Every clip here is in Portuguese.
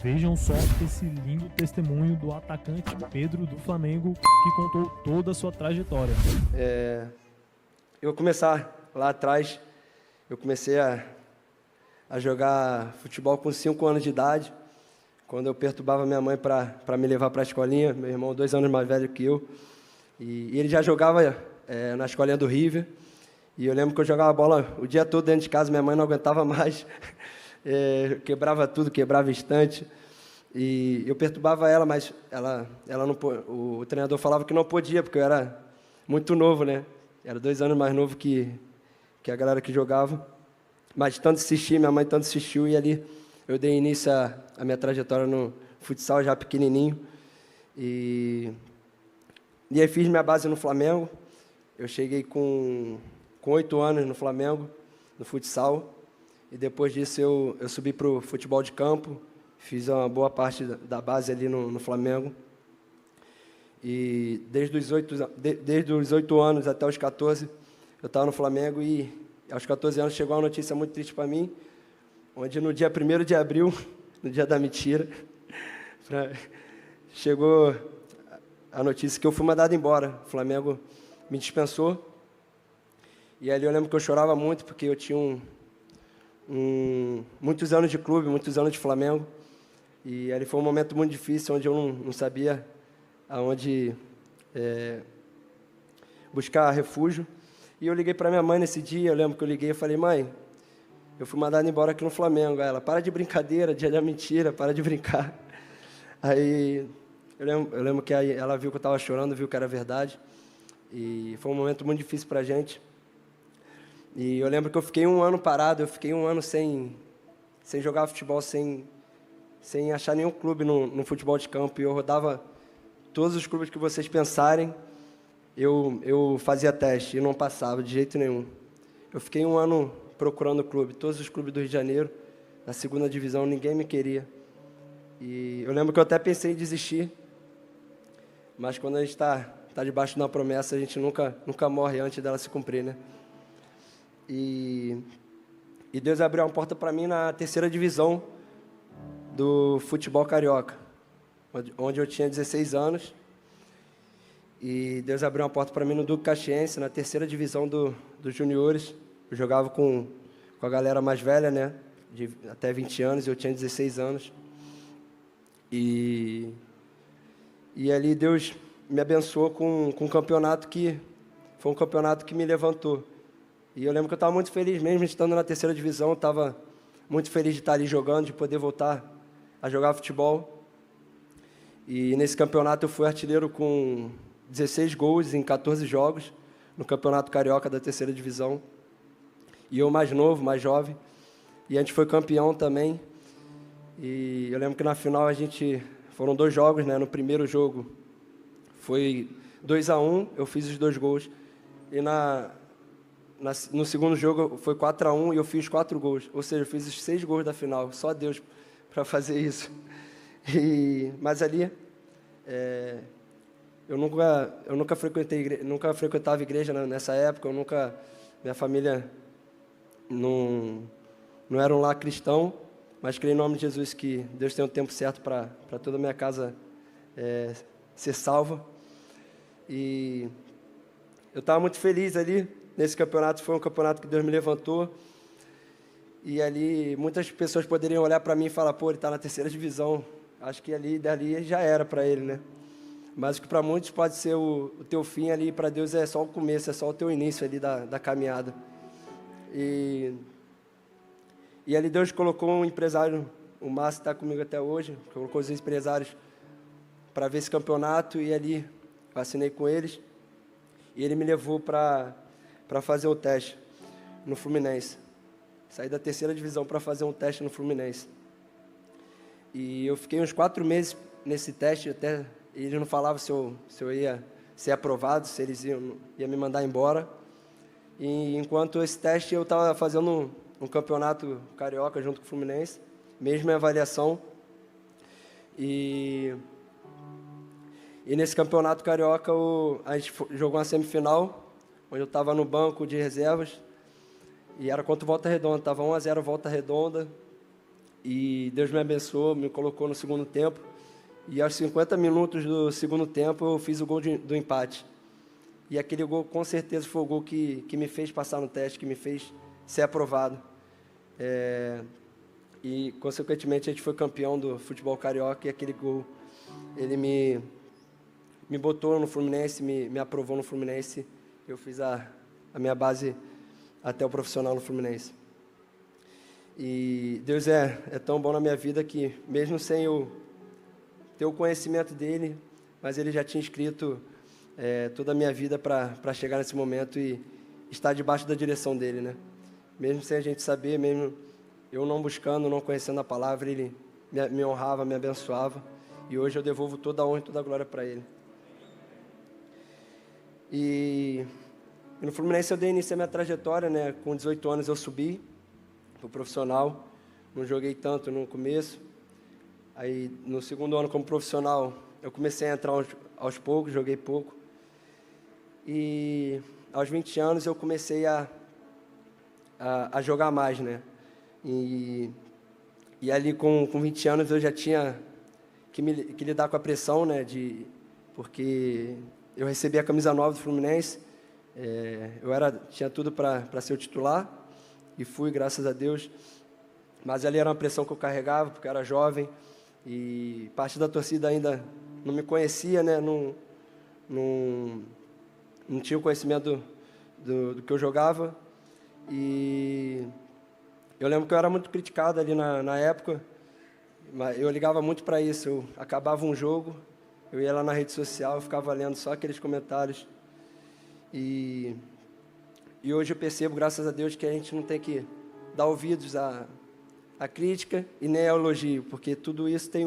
Vejam só esse lindo testemunho do atacante Pedro do Flamengo, que contou toda a sua trajetória. Eu vou começar lá atrás. Eu comecei a jogar futebol com 5 anos de idade, quando eu perturbava minha mãe para me levar para a escolinha. Meu irmão, 2 anos mais velho que eu, e ele já jogava na escolinha do River. E eu lembro que eu jogava bola o dia todo dentro de casa, minha mãe não aguentava mais, quebrava tudo, quebrava estante. E eu perturbava ela, mas ela não, o treinador falava que não podia, porque eu era muito novo, né? Era 2 anos mais novo que a galera que jogava. Mas tanto assisti, minha mãe tanto assistiu, e ali eu dei início à minha trajetória no futsal, já pequenininho. E aí fiz minha base no Flamengo. Eu cheguei com 8 anos no Flamengo, no futsal. E depois disso eu subi para o futebol de campo. Fiz uma boa parte da base ali no Flamengo. E desde os 8 anos até os 14, eu estava no Flamengo, e aos 14 anos chegou uma notícia muito triste para mim, onde no dia 1º de abril, no dia da mentira, chegou a notícia que eu fui mandado embora. O Flamengo me dispensou. E ali eu lembro que eu chorava muito, porque eu tinha muitos anos de clube, muitos anos de Flamengo. E ali foi um momento muito difícil, onde eu não sabia aonde buscar refúgio. E eu liguei para minha mãe nesse dia. Eu lembro que eu liguei e falei: mãe, eu fui mandado embora aqui no Flamengo. Aí ela: para de brincadeira, dia da mentira, para de brincar. Aí eu lembro que aí ela viu que eu estava chorando, viu que era verdade. E foi um momento muito difícil para a gente. E eu lembro que eu fiquei 1 ano parado, eu fiquei 1 ano sem jogar futebol, sem achar nenhum clube no futebol de campo. E eu rodava todos os clubes que vocês pensarem, eu fazia teste e não passava de jeito nenhum. Eu fiquei 1 ano procurando clube, todos os clubes do Rio de Janeiro, na 2ª divisão, ninguém me queria. E eu lembro que eu até pensei em desistir, mas quando a gente está debaixo de uma promessa, a gente nunca morre antes dela se cumprir, né? E Deus abriu uma porta para mim na 3ª divisão do futebol carioca, onde eu tinha 16 anos. E Deus abriu uma porta para mim no Duque Caxiense, na 3ª divisão dos juniores. Eu jogava com a galera mais velha, né, de até 20 anos, e eu tinha 16 anos. E ali Deus me abençoou com um campeonato que foi um campeonato que me levantou. E eu lembro que eu estava muito feliz, mesmo estando na 3ª divisão, eu estava muito feliz de estar ali jogando, de poder voltar a jogar futebol. E nesse campeonato eu fui artilheiro com 16 gols em 14 jogos, no Campeonato Carioca da 3ª divisão. E eu mais novo, mais jovem. E a gente foi campeão também. E eu lembro que na final foram 2 jogos, né? No primeiro jogo foi 2-1, eu fiz os 2 gols. E no segundo jogo foi 4-1 e eu fiz 4 gols. Ou seja, eu fiz os 6 gols da final. Só Deus para fazer isso. Mas ali eu nunca frequentava igreja nessa época. Minha família não era um lar cristão, mas creio em nome de Jesus que Deus tem um tempo certo para toda a minha casa ser salva. E eu estava muito feliz ali nesse campeonato. Foi um campeonato que Deus me levantou. E ali muitas pessoas poderiam olhar para mim e falar: pô, ele está na 3ª divisão. Acho que dali já era para ele, né? Mas o que para muitos pode ser o teu fim, ali para Deus é só o começo, é só o teu início ali da caminhada. E ali Deus colocou um empresário, o Márcio está comigo até hoje, colocou os empresários para ver esse campeonato, e ali eu assinei com eles. E ele me levou para fazer o teste no Fluminense. Saí da 3ª divisão para fazer um teste no Fluminense. E eu fiquei uns 4 meses nesse teste, até eles não falavam se eu ia ser aprovado, se eles iam me mandar embora. E enquanto esse teste, eu estava fazendo um campeonato carioca junto com o Fluminense, mesma avaliação. E nesse campeonato carioca a gente jogou uma semifinal, onde eu estava no banco de reservas, e era contra o Volta Redonda. Estava 1-0 Volta Redonda, E Deus me abençoou, me colocou no segundo tempo. E aos 50 minutos do segundo tempo eu fiz o gol do empate. E aquele gol com certeza foi o gol que me fez passar no teste, que me fez ser aprovado. E consequentemente a gente foi campeão do futebol carioca, e aquele gol ele me botou no Fluminense, me aprovou no Fluminense. Eu fiz a minha base até o profissional no Fluminense. E Deus é tão bom na minha vida que, mesmo sem eu ter o conhecimento dele, mas ele já tinha escrito toda a minha vida para chegar nesse momento e estar debaixo da direção dele, né? Mesmo sem a gente saber, mesmo eu não buscando, não conhecendo a palavra, ele me honrava, me abençoava, e hoje eu devolvo toda a honra e toda a glória para ele. E no Fluminense eu dei início à minha trajetória, né? Com 18 anos eu subi para o profissional, não joguei tanto no começo. Aí no segundo ano como profissional eu comecei a entrar aos poucos, joguei pouco. E aos 20 anos eu comecei a jogar mais, né? E ali com 20 anos eu já tinha que lidar com a pressão, né? Porque eu recebi a camisa 9 do Fluminense, tinha tudo para ser o titular, e fui, graças a Deus. Mas ali era uma pressão que eu carregava, porque eu era jovem, e parte da torcida ainda não me conhecia, né? Não tinha o conhecimento do que eu jogava. E eu lembro que eu era muito criticado ali na época, mas eu ligava muito para isso. Eu acabava um jogo, eu ia lá na rede social, eu ficava lendo só aqueles comentários. E hoje eu percebo, graças a Deus, que a gente não tem que dar ouvidos à crítica e nem ao elogio, porque tudo isso tem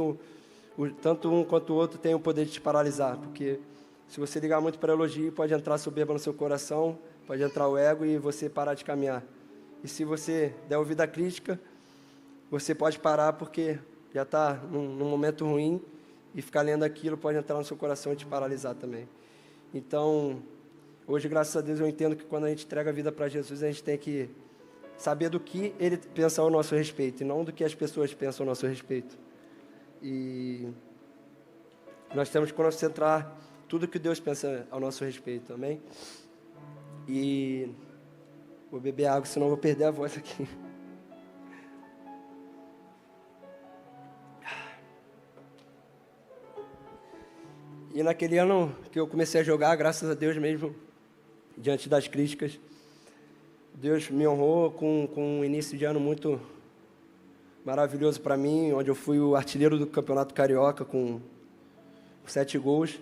tanto um quanto o outro tem o poder de te paralisar, porque se você ligar muito para elogio, pode entrar soberba no seu coração, pode entrar o ego e você parar de caminhar. E se você der ouvido à crítica, você pode parar porque já está num momento ruim, e ficar lendo aquilo pode entrar no seu coração e te paralisar também. Então, hoje, graças a Deus, eu entendo que quando a gente entrega a vida para Jesus, a gente tem que saber do que Ele pensa ao nosso respeito, e não do que as pessoas pensam ao nosso respeito. E nós temos que concentrar tudo que Deus pensa ao nosso respeito, amém? E vou beber água, senão vou perder a voz aqui. E naquele ano que eu comecei a jogar, graças a Deus mesmo, diante das críticas, Deus me honrou com um início de ano muito maravilhoso para mim, onde eu fui o artilheiro do Campeonato Carioca com 7 gols.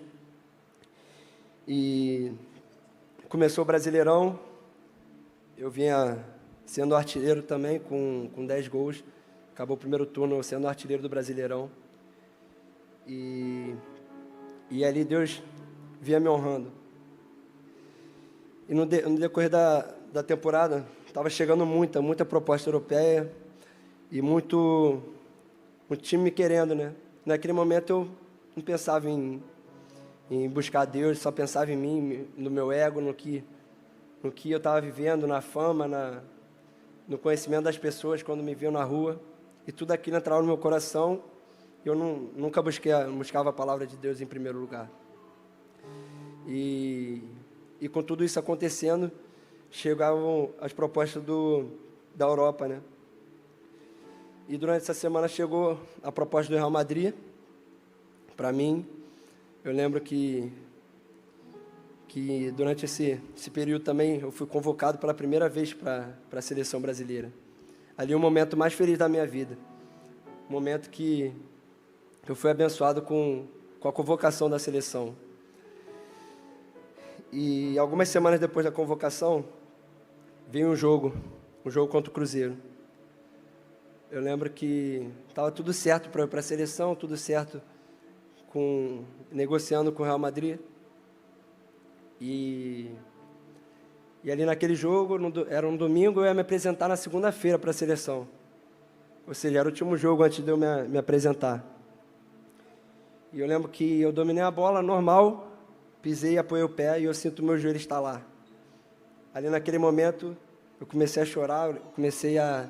E começou o Brasileirão, eu vinha sendo artilheiro também com 10 gols. Acabou o primeiro turno sendo artilheiro do Brasileirão. E ali Deus vinha me honrando. E no decorrer da temporada, estava chegando muita proposta europeia e muito time me querendo, né? Naquele momento eu não pensava em buscar Deus, só pensava em mim, no meu ego, no que eu estava vivendo, na fama, no conhecimento das pessoas quando me viam na rua. E tudo aquilo entrava no meu coração. Eu nunca buscava a palavra de Deus em primeiro lugar. E com tudo isso acontecendo, chegavam as propostas da Europa, né? E durante essa semana chegou a proposta do Real Madrid para mim. Eu lembro que durante esse período também eu fui convocado pela primeira vez para a seleção brasileira. Ali o momento mais feliz da minha vida. O momento que eu fui abençoado com a convocação da seleção. E algumas semanas depois da convocação, veio um jogo contra o Cruzeiro. Eu lembro que estava tudo certo para ir para a seleção, tudo certo negociando com o Real Madrid. E ali naquele jogo, era um domingo, eu ia me apresentar na segunda-feira para a seleção. Ou seja, era o último jogo antes de eu me apresentar. E eu lembro que eu dominei a bola normal, pisei, apoiei o pé e eu sinto o meu joelho estalar. Ali naquele momento, eu comecei a chorar, eu comecei a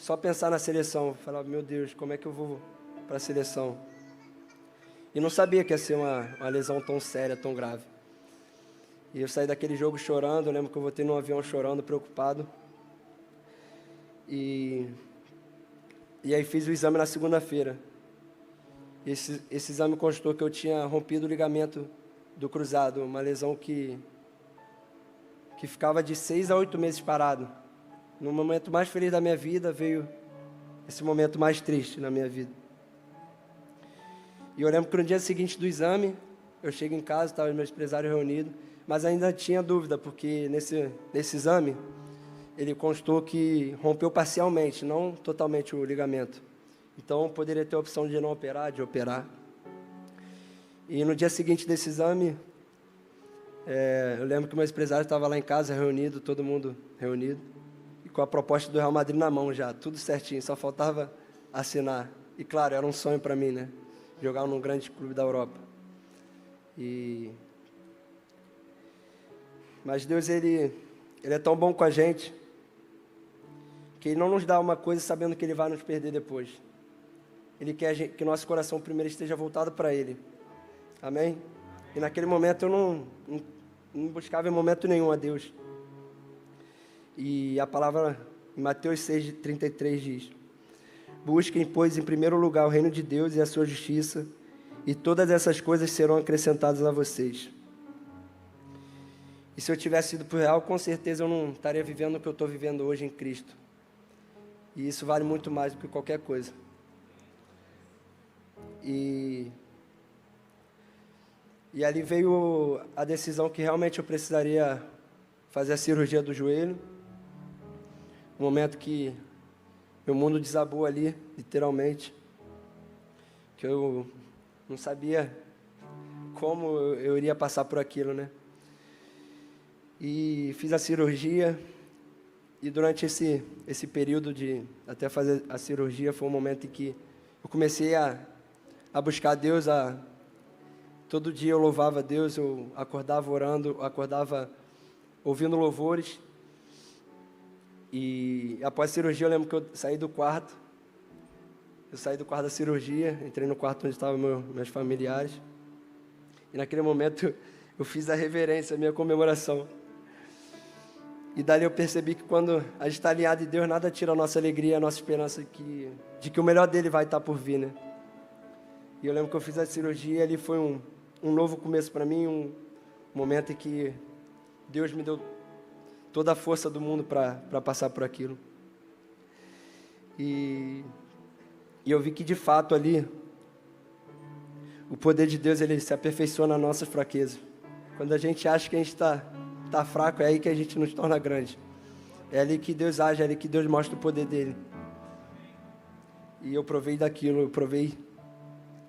só pensar na seleção. Eu falava, meu Deus, como é que eu vou para a seleção? E não sabia que ia ser uma lesão tão séria, tão grave. E eu saí daquele jogo chorando, eu lembro que eu voltei num avião chorando, preocupado. E aí fiz o exame na segunda-feira. Esse exame constou que eu tinha rompido o ligamento do cruzado, uma lesão que ficava de 6 a 8 meses parado. No momento mais feliz da minha vida, veio esse momento mais triste na minha vida. E eu lembro que no dia seguinte do exame, eu chego em casa, estava meus empresários reunidos, mas ainda tinha dúvida, porque nesse exame, ele constou que rompeu parcialmente, não totalmente o ligamento. Então, poderia ter a opção de não operar, de operar. E no dia seguinte desse exame, eu lembro que o meu empresário estava lá em casa, reunido, todo mundo reunido, e com a proposta do Real Madrid na mão já, tudo certinho, só faltava assinar. E claro, era um sonho para mim, né? Jogar num grande clube da Europa. Mas Deus, Ele é tão bom com a gente, que Ele não nos dá uma coisa sabendo que Ele vai nos perder depois. Ele quer que nosso coração primeiro esteja voltado para Ele. Amém? E naquele momento eu não buscava em momento nenhum a Deus. E a palavra em Mateus 6:33 diz: busquem, pois, em primeiro lugar o reino de Deus e a sua justiça, e todas essas coisas serão acrescentadas a vocês. E se eu tivesse ido para o real, com certeza eu não estaria vivendo o que eu estou vivendo hoje em Cristo. E isso vale muito mais do que qualquer coisa. E ali veio a decisão que realmente eu precisaria fazer a cirurgia do joelho. Um momento que meu mundo desabou ali, literalmente. Que eu não sabia como eu iria passar por aquilo, né? E fiz a cirurgia. E durante esse período de até fazer a cirurgia, foi um momento em que eu comecei a buscar Deus. Todo dia eu louvava a Deus, eu acordava orando, acordava ouvindo louvores. E após a cirurgia, eu lembro que eu saí do quarto. Eu saí do quarto da cirurgia, entrei no quarto onde estavam meus familiares. E naquele momento eu fiz a reverência, a minha comemoração. E dali eu percebi que quando a gente está alinhado em Deus, nada tira a nossa alegria, a nossa esperança de que o melhor dele vai estar por vir, né? E eu lembro que eu fiz a cirurgia, ali foi um novo começo para mim, um momento em que Deus me deu toda a força do mundo para passar por aquilo. E eu vi que de fato ali, o poder de Deus, ele se aperfeiçoa nas nossas fraquezas. Quando a gente acha que a gente está fraco, é aí que a gente nos torna grande. É ali que Deus age, é ali que Deus mostra o poder dele. E eu provei daquilo, eu provei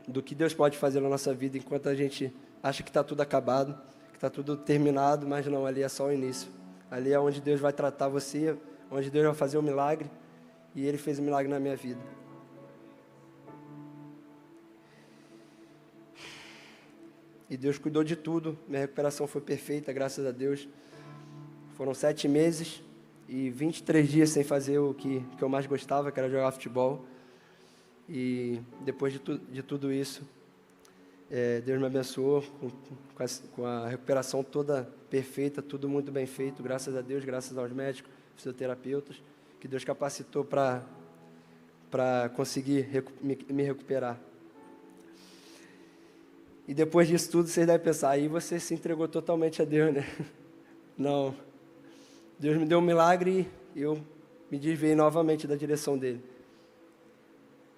do que Deus pode fazer na nossa vida, enquanto a gente acha que está tudo acabado, que está tudo terminado, mas não, ali é só o início. Ali é onde Deus vai tratar você, onde Deus vai fazer um milagre, e Ele fez um milagre na minha vida. E Deus cuidou de tudo, minha recuperação foi perfeita, graças a Deus. Foram 7 meses e 23 dias sem fazer o que eu mais gostava, que era jogar futebol. E depois de tudo isso, Deus me abençoou com a recuperação toda perfeita, tudo muito bem feito, graças a Deus, graças aos médicos, fisioterapeutas, que Deus capacitou para conseguir me recuperar. E depois disso tudo, vocês devem pensar, aí você se entregou totalmente a Deus, né? Não. Deus me deu um milagre e eu me desviei novamente da direção dele.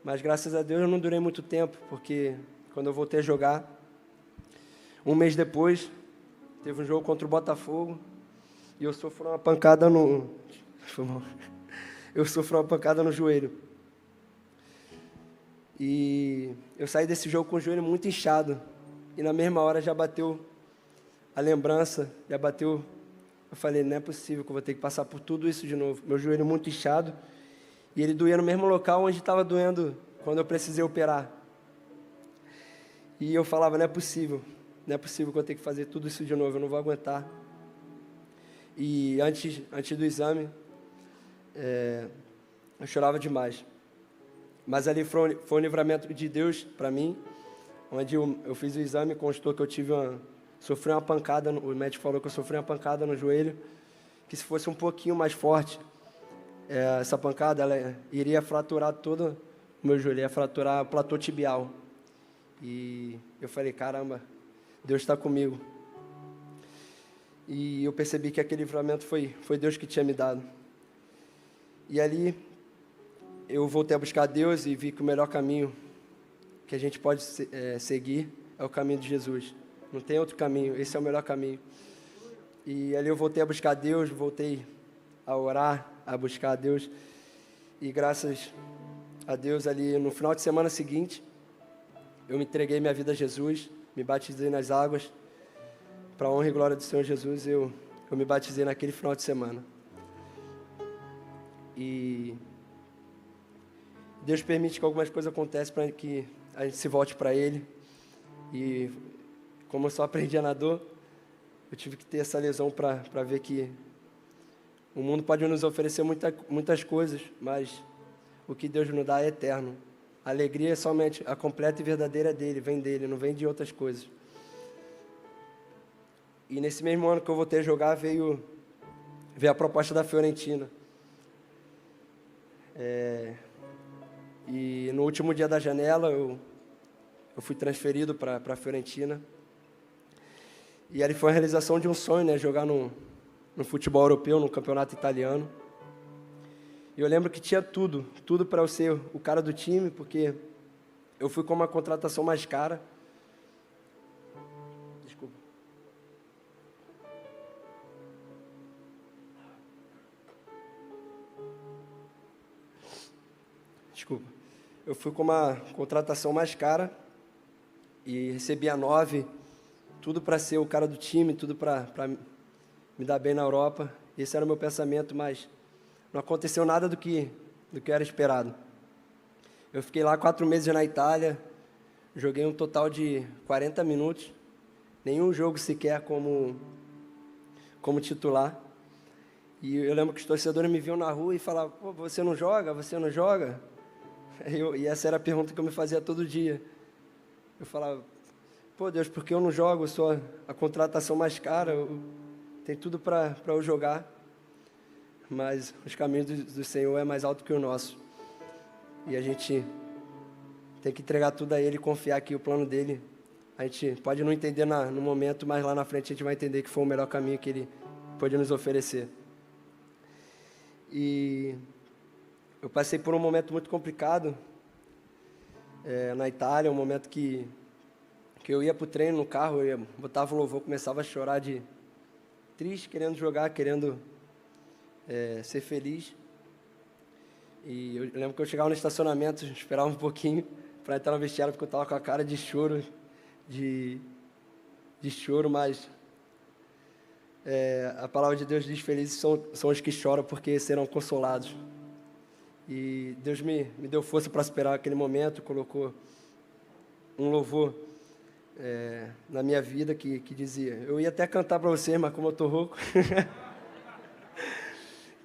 Mas graças a Deus eu não durei muito tempo, porque quando eu voltei a jogar, um mês depois, teve um jogo contra o Botafogo e eu sofri uma pancada eu sofri uma pancada no joelho. E eu saí desse jogo com o joelho muito inchado. E na mesma hora já bateu a lembrança, já bateu. Eu falei, não é possível que eu vou ter que passar por tudo isso de novo. Meu joelho muito inchado. E ele doía no mesmo local onde estava doendo quando eu precisei operar. E eu falava, não é possível que eu vou ter que fazer tudo isso de novo, eu não vou aguentar. E antes do exame, eu chorava demais. Mas ali foi um livramento de Deus para mim, onde eu fiz o exame, constou que eu sofri uma pancada, o médico falou que eu sofri uma pancada no joelho, que se fosse um pouquinho mais forte, essa pancada ela iria fraturar todo o meu joelho, ia fraturar o platô tibial. E eu falei, caramba, Deus está comigo. E eu percebi que aquele livramento foi Deus que tinha me dado. E ali eu voltei a buscar Deus e vi que o melhor caminho que a gente pode seguir é o caminho de Jesus. Não tem outro caminho, esse é o melhor caminho. E ali eu voltei a buscar Deus, voltei a orar, a buscar a Deus. E graças a Deus ali no final de semana seguinte, eu me entreguei minha vida a Jesus, me batizei nas águas. Para a honra e glória do Senhor Jesus, eu me batizei naquele final de semana. E Deus permite que algumas coisas aconteçam para que a gente se volte para Ele. E como eu só aprendi na dor, eu tive que ter essa lesão para ver que o mundo pode nos oferecer muitas coisas, mas o que Deus nos dá é eterno. A alegria é somente a completa e verdadeira dele, vem dele, não vem de outras coisas. E nesse mesmo ano que eu voltei a jogar, veio a proposta da Fiorentina. E no último dia da janela, eu fui transferido para a Fiorentina. E ali foi a realização de um sonho, né? Jogar no futebol europeu, no campeonato italiano. E eu lembro que tinha tudo para eu ser o cara do time, porque eu fui com uma contratação mais cara. Desculpa. Eu fui com uma contratação mais cara e recebia 9, tudo para ser o cara do time, tudo para me dar bem na Europa. Esse era o meu pensamento, mas não aconteceu nada do que era esperado. Eu fiquei lá 4 meses na Itália, joguei um total de 40 minutos, nenhum jogo sequer como titular. E eu lembro que os torcedores me viam na rua e falavam, pô, você não joga? Você não joga? E essa era a pergunta que eu me fazia todo dia. Eu falava, pô, Deus, por que eu não jogo? Eu sou a contratação mais cara, tem tudo para eu jogar. Mas os caminhos do Senhor é mais alto que o nosso. E a gente tem que entregar tudo a Ele e confiar que o plano dEle, a gente pode não entender no momento, mas lá na frente a gente vai entender que foi o melhor caminho que Ele pode nos oferecer. E eu passei por um momento muito complicado na Itália, um momento que eu ia para o treino no carro, botava o louvor, começava a chorar de triste, querendo jogar, querendo ser feliz. E eu lembro que eu chegava no estacionamento, esperava um pouquinho para entrar no vestiário, porque eu estava com a cara de choro, de choro, mas a palavra de Deus diz, felizes são os que choram, porque serão consolados. E Deus me deu força para superar aquele momento, colocou um louvor na minha vida que dizia, eu ia até cantar para vocês, mas como eu estou rouco,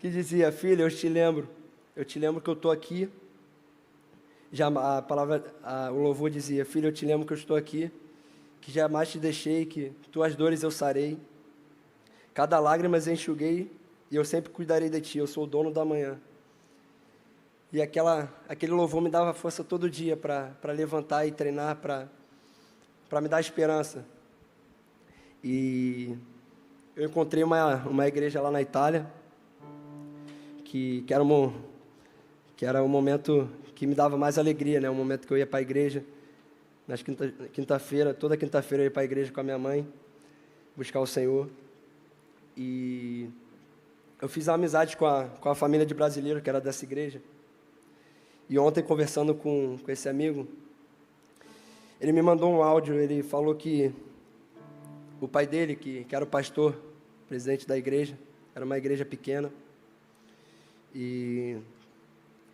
que dizia, filho, eu te lembro que eu estou aqui. Já o louvor dizia, filho, eu te lembro que eu estou aqui, que jamais te deixei, que tuas dores eu sarei, cada lágrima eu enxuguei, e eu sempre cuidarei de ti, eu sou o dono da manhã. E aquele louvor me dava força todo dia para levantar e treinar, para me dar esperança. E eu encontrei uma igreja lá na Itália, que era um momento que me dava mais alegria, né? Um momento que eu ia para a igreja, toda quinta-feira eu ia para a igreja com a minha mãe, buscar o Senhor. E eu fiz amizade com a família de brasileiros que era dessa igreja. E ontem, conversando com esse amigo, ele me mandou um áudio, ele falou que o pai dele, que era o pastor, presidente da igreja, era uma igreja pequena, e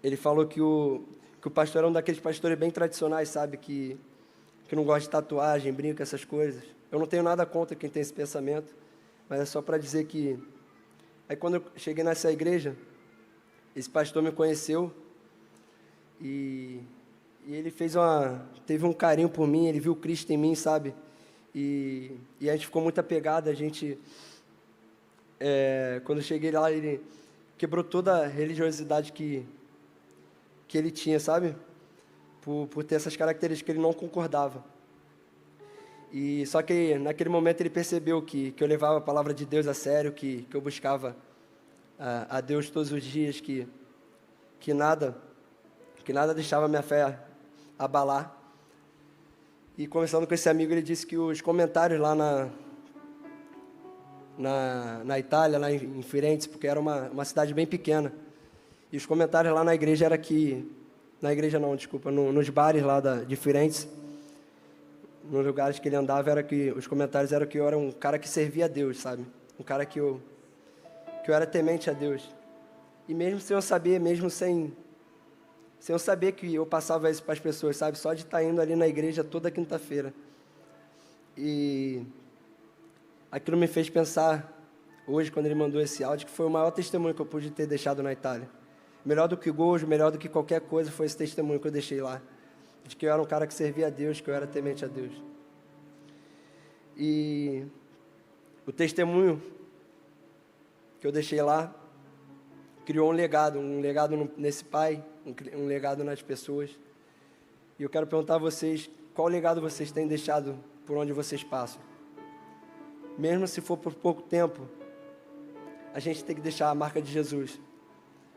ele falou que o pastor era um daqueles pastores bem tradicionais, sabe, que não gosta de tatuagem, brinca, essas coisas. Eu não tenho nada contra quem tem esse pensamento, mas é só para dizer que... Aí quando eu cheguei nessa igreja, esse pastor me conheceu e ele teve um carinho por mim, ele viu Cristo em mim, sabe? E a gente ficou muito apegado, quando eu cheguei lá, ele quebrou toda a religiosidade que ele tinha, sabe? Por ter essas características que ele não concordava. E só que naquele momento ele percebeu que eu levava a palavra de Deus a sério, que eu buscava a Deus todos os dias, que nada deixava minha fé abalar. E conversando com esse amigo, ele disse que os comentários lá na Itália, lá em Firenze, porque era uma cidade bem pequena, e os comentários lá na igreja era que... Na igreja não, desculpa, nos bares lá de Firenze, nos lugares que ele andava, os comentários eram que eu era um cara que servia a Deus, sabe? Um cara que eu era temente a Deus. E mesmo sem eu saber, sem eu saber que eu passava isso para as pessoas, sabe? Só de estar indo ali na igreja toda quinta-feira. E aquilo me fez pensar, hoje, quando ele mandou esse áudio, que foi o maior testemunho que eu pude ter deixado na Itália. Melhor do que gols, melhor do que qualquer coisa, foi esse testemunho que eu deixei lá. De que eu era um cara que servia a Deus, que eu era temente a Deus. E o testemunho que eu deixei lá criou um legado nesse pai, um legado nas pessoas. E eu quero perguntar a vocês, qual legado vocês têm deixado por onde vocês passam? Mesmo se for por pouco tempo, a gente tem que deixar a marca de Jesus.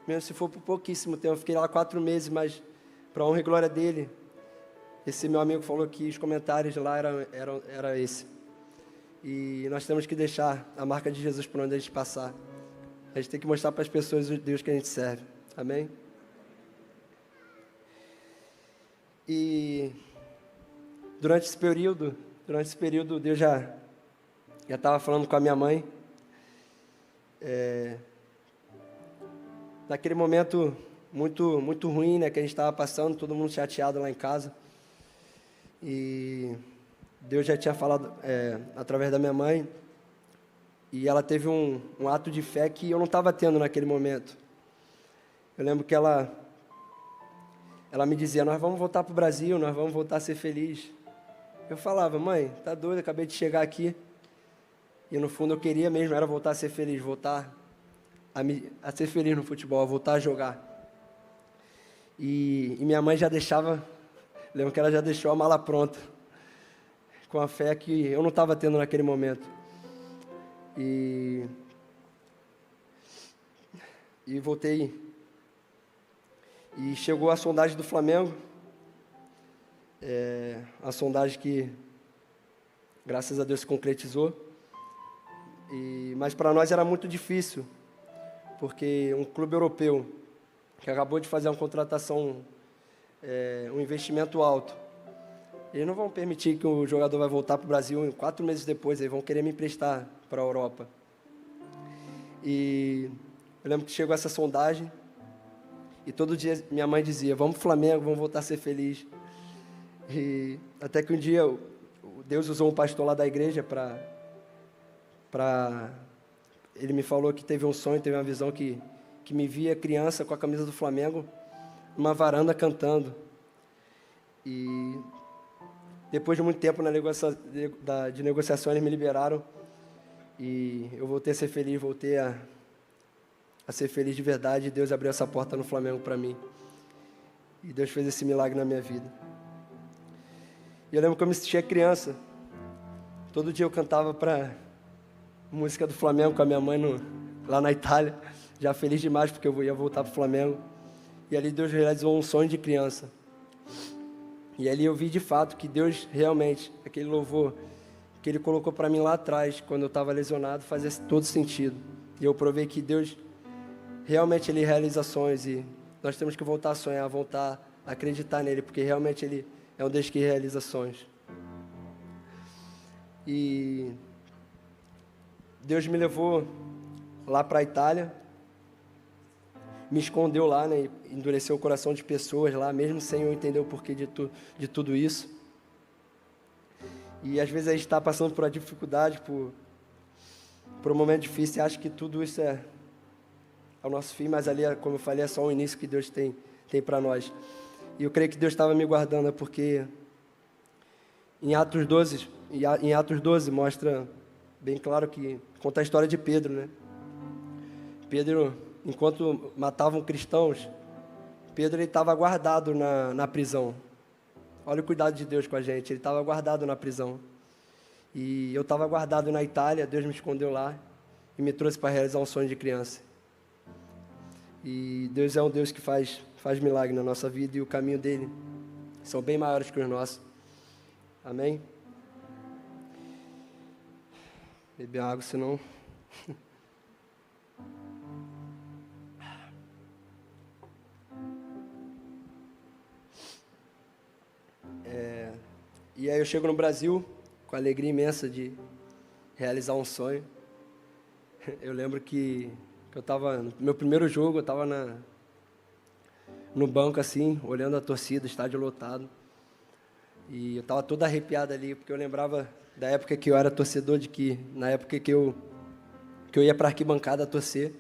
Mesmo se for por pouquíssimo tempo, eu fiquei lá 4 meses, mas para a honra e glória dele, esse meu amigo falou que os comentários lá era esse. E nós temos que deixar a marca de Jesus por onde a gente passar. A gente tem que mostrar para as pessoas o Deus que a gente serve. Amém? E durante esse período, Deus já estava falando com a minha mãe. Naquele momento muito, muito ruim, né, que a gente estava passando, todo mundo chateado lá em casa. E Deus já tinha falado através da minha mãe, e ela teve um ato de fé que eu não estava tendo naquele momento. Eu lembro que ela me dizia, nós vamos voltar para o Brasil, nós vamos voltar a ser felizes. Eu falava, mãe, tá doido, acabei de chegar aqui. E no fundo eu queria mesmo, era voltar a ser feliz, voltar a ser feliz no futebol, a voltar a jogar. E minha mãe já deixava, lembro que ela já deixou a mala pronta, com a fé que eu não estava tendo naquele momento. E voltei. E chegou a sondagem do Flamengo, a sondagem que, graças a Deus, se concretizou. Mas para nós era muito difícil, porque um clube europeu que acabou de fazer uma contratação, um investimento alto, eles não vão permitir que o jogador vai voltar para o Brasil 4 meses depois, eles vão querer me emprestar para a Europa. E eu lembro que chegou essa sondagem, e todo dia minha mãe dizia, vamos para o Flamengo, vamos voltar a ser feliz. E até que um dia Deus usou um pastor lá da igreja ele me falou que teve um sonho, teve uma visão que me via criança com a camisa do Flamengo, numa varanda cantando. E depois de muito tempo de negociação, eles me liberaram. E eu voltei a ser feliz, voltei a ser feliz de verdade. E Deus abriu essa porta no Flamengo para mim. E Deus fez esse milagre na minha vida. E eu lembro que eu me sentia criança. Todo dia eu cantava para música do Flamengo com a minha mãe lá na Itália. Já feliz demais porque eu ia voltar para o Flamengo. E ali Deus realizou um sonho de criança. E ali eu vi de fato que Deus realmente, aquele louvor que Ele colocou para mim lá atrás, quando eu estava lesionado, fazia todo sentido. E eu provei que Deus realmente Ele realiza sonhos e nós temos que voltar a sonhar, voltar a acreditar nele, porque realmente Ele é um Deus que realiza sonhos. E Deus me levou lá para a Itália, me escondeu lá, né, e endureceu o coração de pessoas lá, mesmo sem eu entender o porquê de tudo isso. E às vezes a gente está passando por uma dificuldade, por um momento difícil, e acha que tudo isso é o nosso fim, mas ali, como eu falei, é só o início que Deus tem para nós. E eu creio que Deus estava me guardando, porque em Atos 12 mostra bem claro que conta a história de Pedro, né? Pedro, enquanto matavam cristãos, Pedro estava guardado na prisão. Olha o cuidado de Deus com a gente, ele estava guardado na prisão. E eu estava guardado na Itália, Deus me escondeu lá e me trouxe para realizar um sonho de criança. E Deus é um Deus que faz milagre na nossa vida, e o caminho dele são bem maiores que os nossos. Amém? Beber água, senão... E aí eu chego no Brasil com a alegria imensa de realizar um sonho. Eu lembro que eu estava no meu primeiro jogo, eu estava no banco assim, olhando a torcida, estádio lotado. E eu estava todo arrepiado ali, porque eu lembrava da época que eu era torcedor, na época que eu ia para a arquibancada torcer.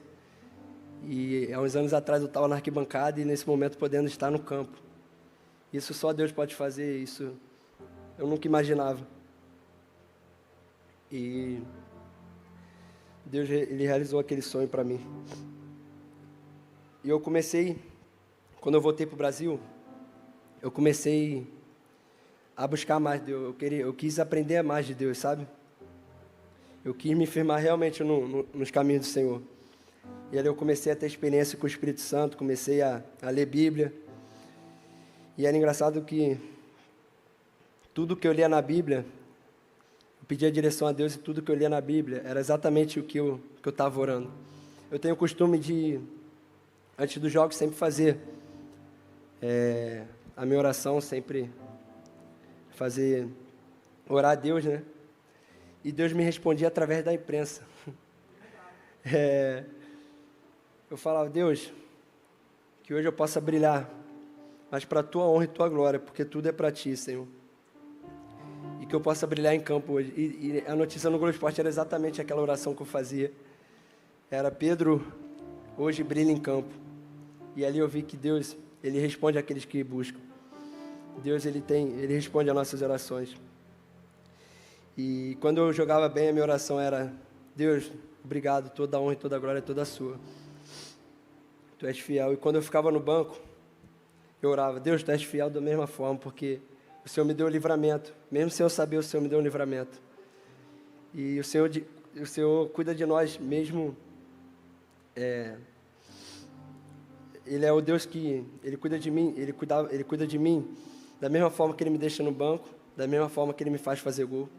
E há uns anos atrás eu estava na arquibancada e nesse momento podendo estar no campo. Isso só Deus pode fazer, isso eu nunca imaginava. E Deus, Ele realizou aquele sonho para mim. E eu comecei, quando eu voltei para o Brasil, eu comecei a buscar mais Deus. Eu quis aprender mais de Deus, sabe? Eu quis me firmar realmente nos caminhos do Senhor. E ali eu comecei a ter experiência com o Espírito Santo, comecei a ler Bíblia. E era engraçado que tudo que eu lia na Bíblia, eu pedia direção a Deus, e tudo que eu lia na Bíblia era exatamente o que eu estava orando. Eu tenho o costume de, antes dos jogos, sempre fazer a minha oração, sempre orar a Deus, né? E Deus me respondia através da imprensa. Eu falava, Deus, que hoje eu possa brilhar, mas para a Tua honra e Tua glória, porque tudo é para Ti, Senhor. E que eu possa brilhar em campo hoje. E a notícia no Globo Esporte era exatamente aquela oração que eu fazia. Era, Pedro, hoje brilha em campo. E ali eu vi que Deus, Ele responde àqueles que buscam. Deus, Ele responde às nossas orações. E quando eu jogava bem, a minha oração era, Deus, obrigado, toda a honra e toda a glória é toda sua. Tu és fiel. E quando eu ficava no banco, eu orava, Deus, Tu és fiel da mesma forma, porque o Senhor me deu o livramento. Mesmo sem eu saber, o Senhor me deu um livramento. E o Senhor cuida de nós mesmo. Ele é o Deus que, Ele cuida de mim, Ele cuida de mim da mesma forma que Ele me deixa no banco, da mesma forma que Ele me faz fazer gol.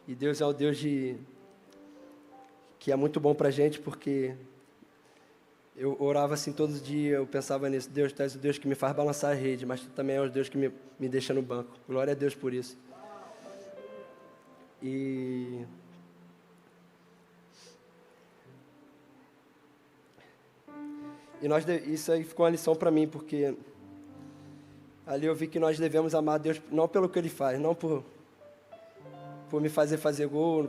E Deus é o Deus que é muito bom pra gente, porque eu orava assim todos os dias, eu pensava nisso, Deus, Tu és o Deus que me faz balançar a rede, mas Tu também és o Deus que me deixa no banco. Glória a Deus por isso. E isso aí ficou uma lição para mim, porque ali eu vi que nós devemos amar a Deus não pelo que Ele faz, não por me fazer gol,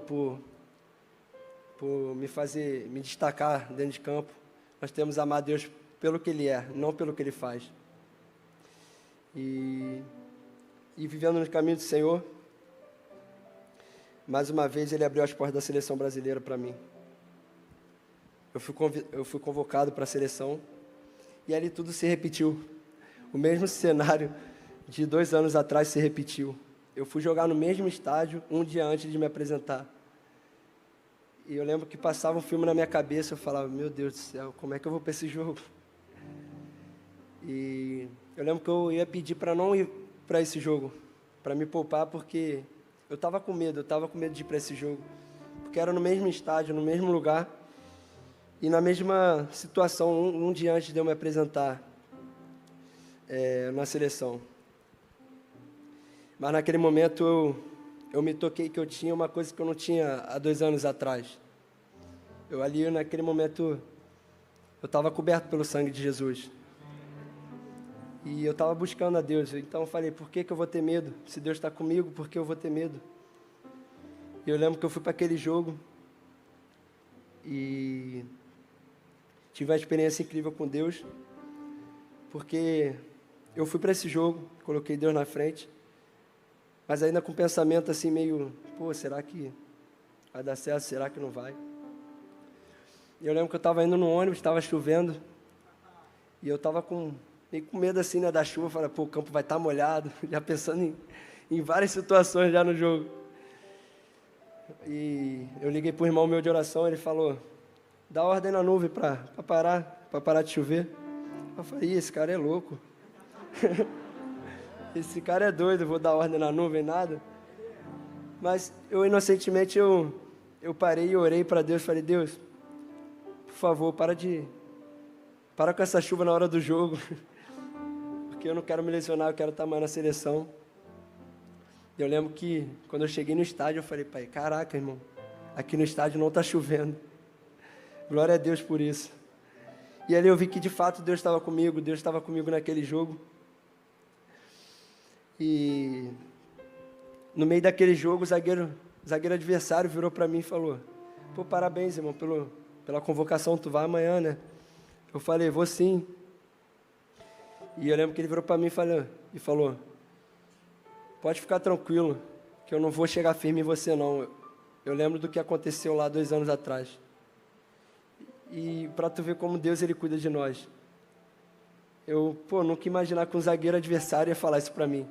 por me destacar dentro de campo. Nós temos que amar a Deus pelo que Ele é, não pelo que Ele faz. E vivendo no caminho do Senhor, mais uma vez Ele abriu as portas da seleção brasileira para mim. Eu fui convocado para a seleção e ali tudo se repetiu. O mesmo cenário de 2 anos atrás se repetiu. Eu fui jogar no mesmo estádio um dia antes de me apresentar. E eu lembro que passava um filme na minha cabeça, eu falava, meu Deus do céu, como é que eu vou para esse jogo? E eu lembro que eu ia pedir para não ir para esse jogo, para me poupar, porque eu estava com medo de ir para esse jogo. Porque era no mesmo estádio, no mesmo lugar, e na mesma situação, um dia antes de eu me apresentar na seleção. Mas naquele momento eu me toquei que eu tinha uma coisa que eu não tinha há 2 anos atrás. Naquele momento, eu estava coberto pelo sangue de Jesus. E eu estava buscando a Deus. Então eu falei, por que eu vou ter medo? Se Deus está comigo, por que eu vou ter medo? E eu lembro que eu fui para aquele jogo. E tive uma experiência incrível com Deus, porque eu fui para esse jogo, coloquei Deus na frente, mas ainda com um pensamento assim meio, pô, será que vai dar certo, será que não vai? E eu lembro que eu estava indo no ônibus, estava chovendo, e eu estava meio com medo assim, né, da chuva, falei, pô, o campo vai estar molhado, já pensando em várias situações já no jogo. E eu liguei para o irmão meu de oração, ele falou, dá ordem na nuvem para parar de chover. Eu falei, esse cara é louco. Esse cara é doido, vou dar ordem na nuvem, nada. Mas eu inocentemente, eu parei e orei para Deus, falei, Deus, por favor, para com essa chuva na hora do jogo, porque eu não quero me lesionar, eu quero estar mais na seleção. Eu lembro que quando eu cheguei no estádio, eu falei, pai, caraca, irmão, aqui no estádio não está chovendo. Glória a Deus por isso. E ali eu vi que de fato Deus estava comigo naquele jogo. E no meio daquele jogo, o zagueiro adversário virou para mim e falou, pô, parabéns, irmão, pela convocação, tu vai amanhã, né? Eu falei, vou sim. E eu lembro que ele virou para mim e falou, pode ficar tranquilo, que eu não vou chegar firme em você não. Eu lembro do que aconteceu lá 2 anos atrás. E para tu ver como Deus ele cuida de nós. Eu, nunca imaginar que um zagueiro adversário ia falar isso para mim.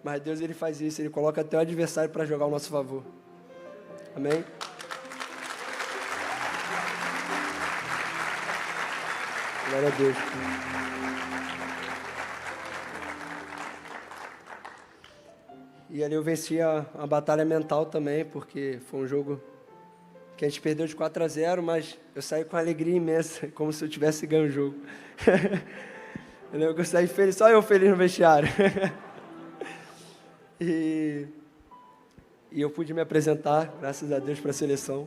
Mas Deus ele faz isso, ele coloca até o adversário para jogar ao nosso favor. Amém? Glória a Deus. E ali eu venci a batalha mental também, porque foi um jogo que a gente perdeu de 4-0, mas eu saí com alegria imensa, como se eu tivesse ganho o jogo. Eu lembro que eu saí feliz, só eu feliz no vestiário. E eu pude me apresentar, graças a Deus, para a seleção.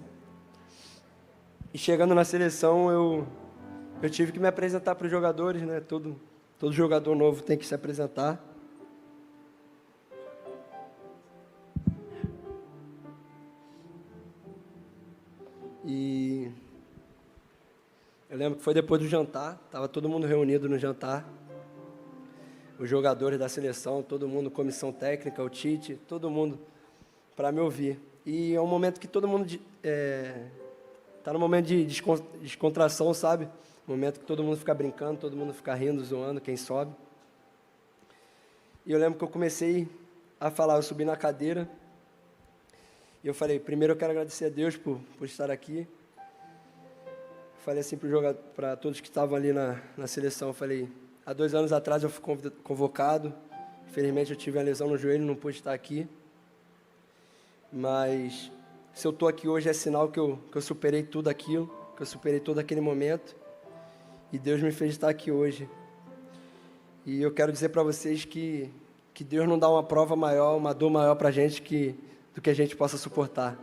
E chegando na seleção, eu tive que me apresentar para os jogadores, né? Todo jogador novo tem que se apresentar. E eu lembro que foi depois do jantar, estava todo mundo reunido no jantar, os jogadores da seleção, todo mundo, comissão técnica, o Tite, todo mundo para me ouvir. E é um momento que todo mundo está no momento de descontração, sabe? Momento que todo mundo fica brincando, todo mundo fica rindo, zoando, quem sobe. E eu lembro que eu comecei a falar, eu subi na cadeira, e eu falei, primeiro eu quero agradecer a Deus por estar aqui. Falei assim para todos que estavam ali na seleção, eu falei, há 2 anos atrás eu fui convocado, infelizmente eu tive uma lesão no joelho, não pude estar aqui, mas se eu estou aqui hoje é sinal que eu superei tudo aquilo, que eu superei todo aquele momento, e Deus me fez estar aqui hoje. E eu quero dizer para vocês que Deus não dá uma prova maior, uma dor maior para a gente do que a gente possa suportar.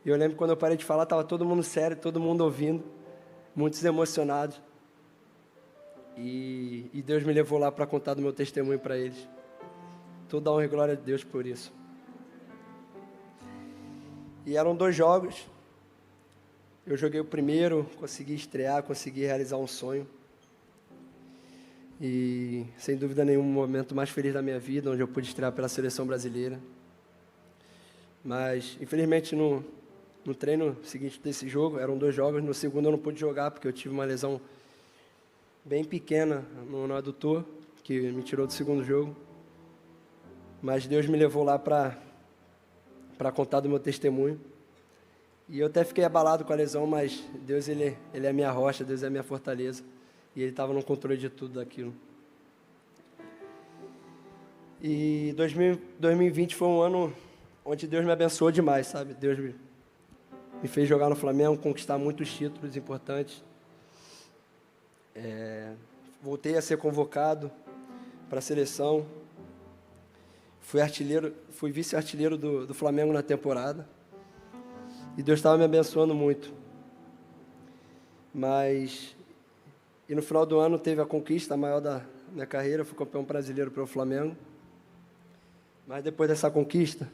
E eu lembro quando eu parei de falar, estava todo mundo sério, todo mundo ouvindo, muitos emocionados. E Deus me levou lá para contar do meu testemunho para eles. Toda honra e glória a Deus por isso. E eram 2 jogos. Eu joguei o primeiro, consegui estrear, consegui realizar um sonho. E, sem dúvida nenhuma, o momento mais feliz da minha vida, onde eu pude estrear pela seleção brasileira. Mas, infelizmente, no treino seguinte desse jogo, eram 2 jogos, no segundo eu não pude jogar, porque eu tive uma lesão bem pequena no adutor, que me tirou do segundo jogo. Mas Deus me levou lá para contar do meu testemunho. E eu até fiquei abalado com a lesão, mas Deus ele é a minha rocha, Deus é a minha fortaleza. E Ele estava no controle de tudo daquilo. E 2020 foi um ano onde Deus me abençoou demais, sabe? Deus me fez jogar no Flamengo, conquistar muitos títulos importantes. Voltei a ser convocado para a seleção. Fui vice-artilheiro do Flamengo na temporada. E Deus estava me abençoando muito. E no final do ano teve a conquista maior da minha carreira, fui campeão brasileiro pelo Flamengo. Mas depois dessa conquista,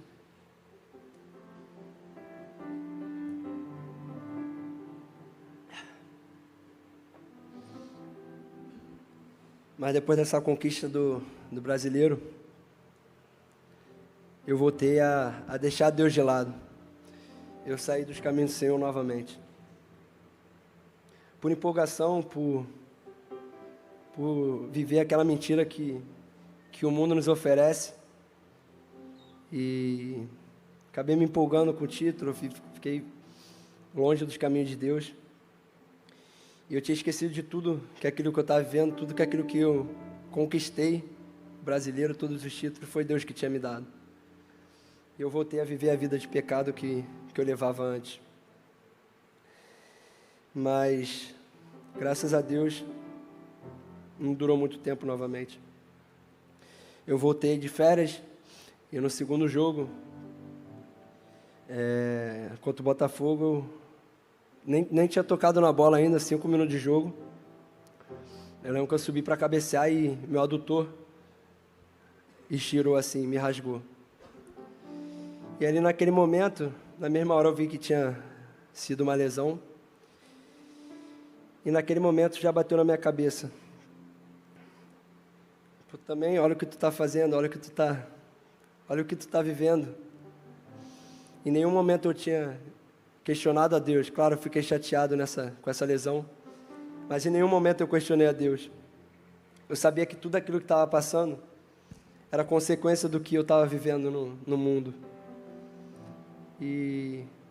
Mas depois dessa conquista do brasileiro, eu voltei a deixar Deus de lado. Eu saí dos caminhos do Senhor novamente. Por empolgação, por viver aquela mentira que o mundo nos oferece. E acabei me empolgando com o título, fiquei longe dos caminhos de Deus. E eu tinha esquecido de tudo que aquilo que eu estava vivendo, tudo que aquilo que eu conquistei, brasileiro, todos os títulos, foi Deus que tinha me dado. E eu voltei a viver a vida de pecado que eu levava antes. Mas, graças a Deus, não durou muito tempo novamente. Eu voltei de férias e no segundo jogo, contra o Botafogo, eu nem tinha tocado na bola ainda, 5 minutos de jogo. Eu lembro que eu subi para cabecear e meu adutor estirou assim, me rasgou. E ali naquele momento, na mesma hora eu vi que tinha sido uma lesão. E naquele momento já bateu na minha cabeça. Pô, também, olha o que tu está fazendo, olha o que tu tá vivendo. Em nenhum momento eu tinha questionado a Deus. Claro, eu fiquei chateado com essa lesão. Mas em nenhum momento eu questionei a Deus. Eu sabia que tudo aquilo que estava passando era consequência do que eu estava vivendo no mundo.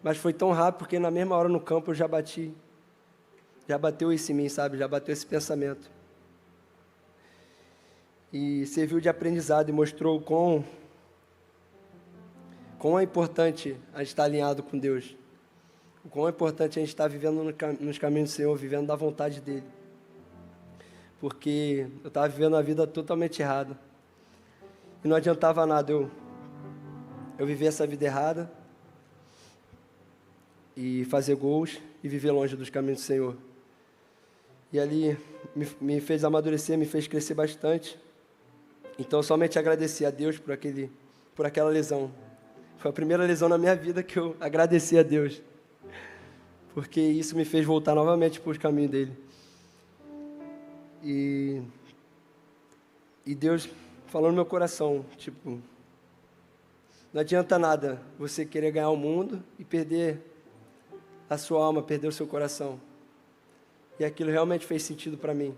Mas foi tão rápido, porque na mesma hora no campo eu já bateu isso em mim, sabe? Já bateu esse pensamento. E serviu de aprendizado e mostrou o quão é importante a gente estar alinhado com Deus. O quão é importante a gente estar vivendo nos caminhos do Senhor, vivendo da vontade dEle. Porque eu estava vivendo a vida totalmente errada. E não adiantava nada eu viver essa vida errada e fazer gols e viver longe dos caminhos do Senhor. E ali me fez amadurecer, me fez crescer bastante. Então, eu somente agradeci a Deus por aquela lesão. Foi a primeira lesão na minha vida que eu agradeci a Deus. Porque isso me fez voltar novamente para os caminhos dele. E Deus falou no meu coração, tipo, não adianta nada você querer ganhar o mundo e perder a sua alma, perder o seu coração. E aquilo realmente fez sentido para mim.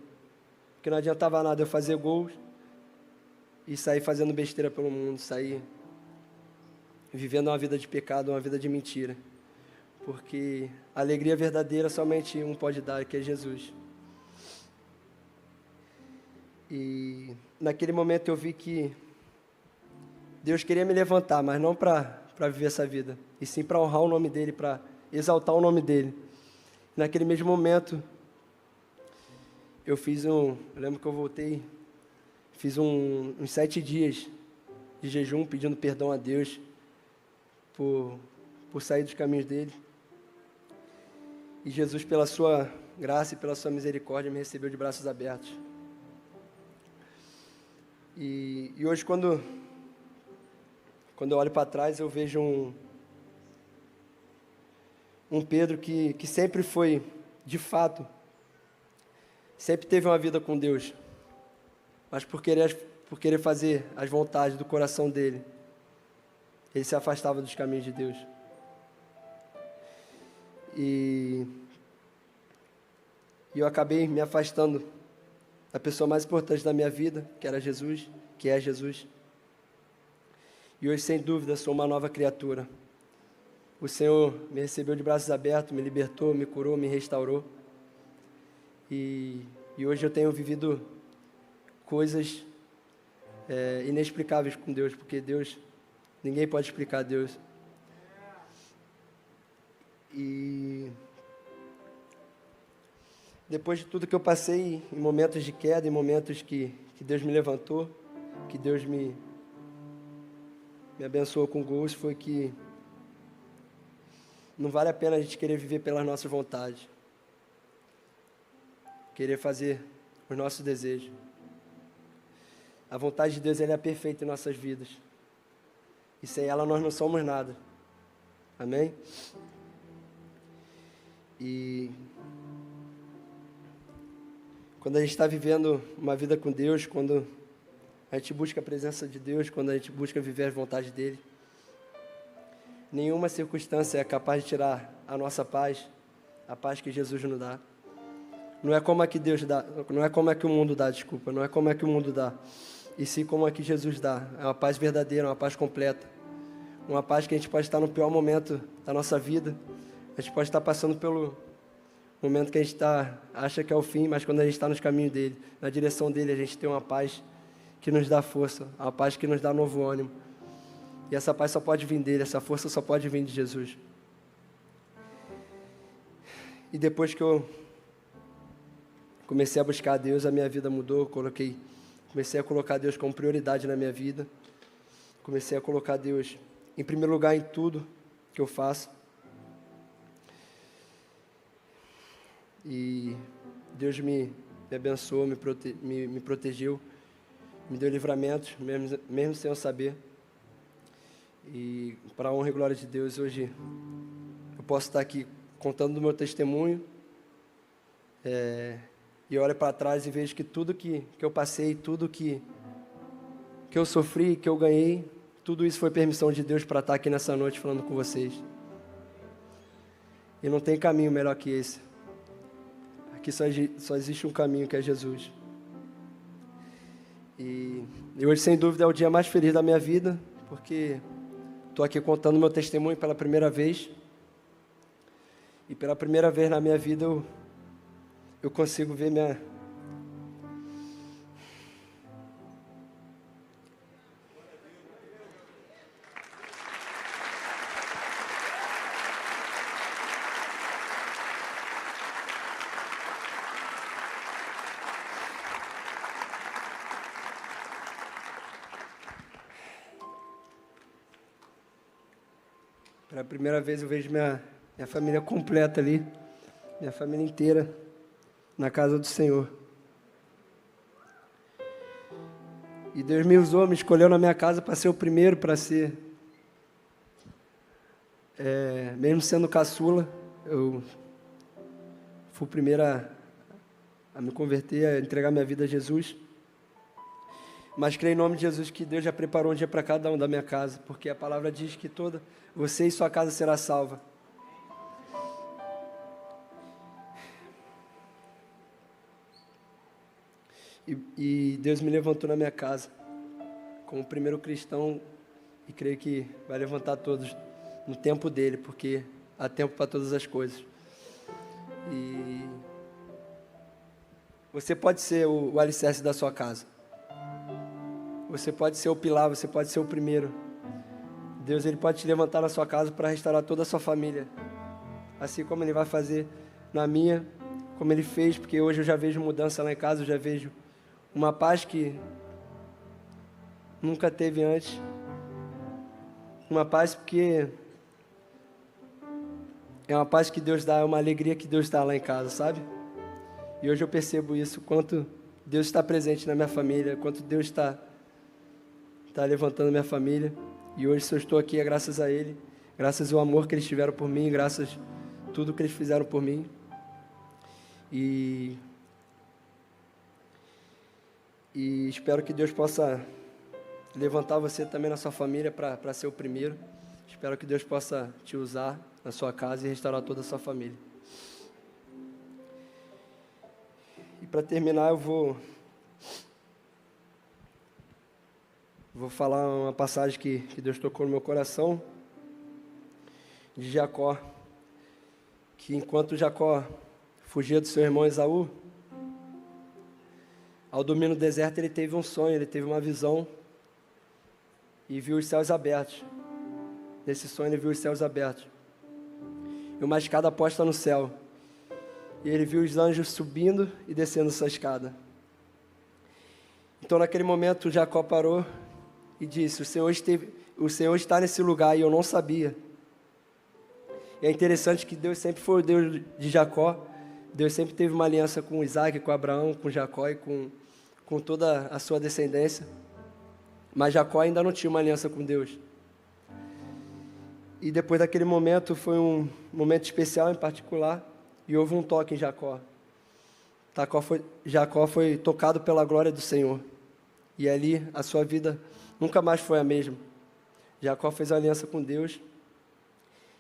Porque não adiantava nada eu fazer gols e sair fazendo besteira pelo mundo, sair vivendo uma vida de pecado, uma vida de mentira. Porque a alegria verdadeira somente um pode dar, que é Jesus. E naquele momento eu vi que Deus queria me levantar, mas não para viver essa vida, e sim para honrar o nome dEle, para exaltar o nome dEle. Naquele mesmo momento, eu lembro que eu voltei, fiz uns 7 dias de jejum, pedindo perdão a Deus por sair dos caminhos dEle. E Jesus, pela sua graça e pela sua misericórdia, me recebeu de braços abertos. E hoje, quando eu olho para trás, eu vejo um Pedro que sempre foi, de fato, sempre teve uma vida com Deus, mas por querer fazer as vontades do coração dele, ele se afastava dos caminhos de Deus. E eu acabei me afastando da pessoa mais importante da minha vida, que era Jesus, que é Jesus. E hoje, sem dúvida, sou uma nova criatura. O Senhor me recebeu de braços abertos, me libertou, me curou, me restaurou. E hoje eu tenho vivido coisas inexplicáveis com Deus, porque Deus, ninguém pode explicar Deus. E depois de tudo que eu passei, em momentos de queda, em momentos que Deus me levantou, que Deus me abençoou com gols, foi que não vale a pena a gente querer viver pelas nossas vontades, querer fazer os nossos desejos. A vontade de Deus, ela é perfeita em nossas vidas, e sem ela nós não somos nada. Amém? E Quando a gente está vivendo uma vida com Deus, quando a gente busca a presença de Deus, quando a gente busca viver a vontade dEle, nenhuma circunstância é capaz de tirar a nossa paz, a paz que Jesus nos dá. Não é como é que Deus dá, não é como é que o mundo dá, desculpa, não é como é que o mundo dá, e sim como é que Jesus dá. É uma paz verdadeira, uma paz completa, uma paz que a gente pode estar no pior momento da nossa vida, a gente pode estar passando pelo momento que a gente acha que é o fim, mas quando a gente está nos caminhos dele, na direção dele, a gente tem uma paz que nos dá força, uma paz que nos dá novo ânimo. E essa paz só pode vir dele, essa força só pode vir de Jesus. E depois que eu comecei a buscar a Deus, a minha vida mudou, comecei a colocar Deus como prioridade na minha vida, comecei a colocar Deus em primeiro lugar em tudo que eu faço. E Deus me abençoou, me protegeu, me deu livramento, mesmo sem eu saber. E para a honra e glória de Deus, hoje eu posso estar aqui contando do meu testemunho, e olho para trás e vejo que tudo que eu passei, tudo que eu sofri, que eu ganhei, tudo isso foi permissão de Deus para estar aqui nessa noite falando com vocês. E não tem caminho melhor que esse. Aqui só existe um caminho, que é Jesus. E hoje, sem dúvida, é o dia mais feliz da minha vida, porque estou aqui contando meu testemunho pela primeira vez. E pela primeira vez na minha vida, eu consigo ver minha... Pela primeira vez eu vejo minha família completa ali, minha família inteira, na casa do Senhor. E Deus me usou, me escolheu na minha casa para ser o primeiro, para ser... mesmo sendo caçula, eu fui o primeiro a me converter, a entregar minha vida a Jesus. Mas creio em nome de Jesus que Deus já preparou um dia para cada um da minha casa, porque a palavra diz que você e sua casa será salva. E Deus me levantou na minha casa como o primeiro cristão, e creio que vai levantar todos no tempo dele, porque há tempo para todas as coisas. E você pode ser o alicerce da sua casa. Você pode ser o pilar, você pode ser o primeiro. Deus, Ele pode te levantar na sua casa para restaurar toda a sua família. Assim como Ele vai fazer na minha, como Ele fez, porque hoje eu já vejo mudança lá em casa, eu já vejo uma paz que nunca teve antes. Uma paz porque é uma paz que Deus dá, é uma alegria que Deus dá lá em casa, sabe? E hoje eu percebo isso, quanto Deus está presente na minha família, quanto Deus está levantando minha família. E hoje, se eu estou aqui, é graças a Ele, graças ao amor que eles tiveram por mim, graças a tudo que eles fizeram por mim. E espero que Deus possa levantar você também na sua família para ser o primeiro. Espero que Deus possa te usar na sua casa e restaurar toda a sua família. E para terminar, eu vou falar uma passagem que Deus tocou no meu coração, de Jacó, que enquanto Jacó fugia do seu irmão Esaú, ao dormir no deserto ele teve um sonho, ele teve uma visão, e viu os céus abertos. Nesse sonho ele viu os céus abertos, e uma escada posta no céu, e ele viu os anjos subindo e descendo essa escada. Então naquele momento Jacó parou e disse: o Senhor está nesse lugar, e eu não sabia. E é interessante que Deus sempre foi o Deus de Jacó. Deus sempre teve uma aliança com Isaac, com Abraão, com Jacó e com toda a sua descendência. Mas Jacó ainda não tinha uma aliança com Deus. E depois daquele momento, foi um momento especial em particular, e houve um toque em Jacó. Jacó foi tocado pela glória do Senhor. E ali a sua vida nunca mais foi a mesma. Jacó fez aliança com Deus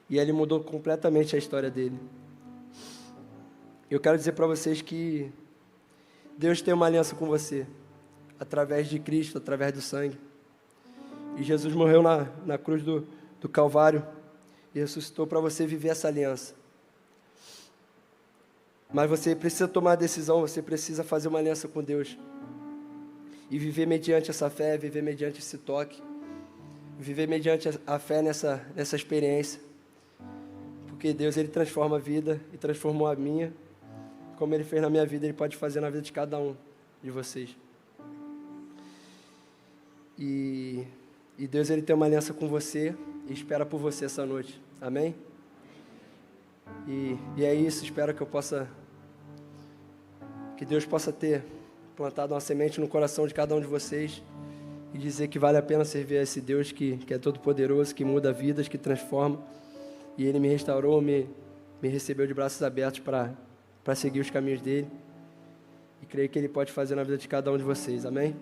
e ele mudou completamente a história dele. Eu quero dizer para vocês que Deus tem uma aliança com você, através de Cristo, através do sangue. E Jesus morreu na cruz do Calvário e ressuscitou para você viver essa aliança. Mas você precisa tomar a decisão, você precisa fazer uma aliança com Deus. E viver mediante essa fé, viver mediante esse toque. Viver mediante a fé nessa experiência. Porque Deus, Ele transforma a vida e transformou a minha. Como Ele fez na minha vida, Ele pode fazer na vida de cada um de vocês. E Deus, Ele tem uma aliança com você e espera por você essa noite. Amém? E é isso, espero que Deus possa ter plantado uma semente no coração de cada um de vocês e dizer que vale a pena servir a esse Deus que é todo poderoso, que muda vidas, que transforma. E Ele me restaurou, me recebeu de braços abertos para seguir os caminhos dEle. E creio que Ele pode fazer na vida de cada um de vocês. Amém?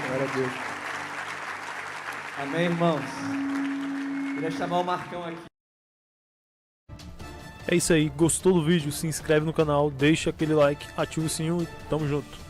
Glória a Deus. Amém, irmãos? Queria chamar o Marcão aqui. É isso aí, gostou do vídeo? Se inscreve no canal, deixa aquele like, ativa o sininho e tamo junto.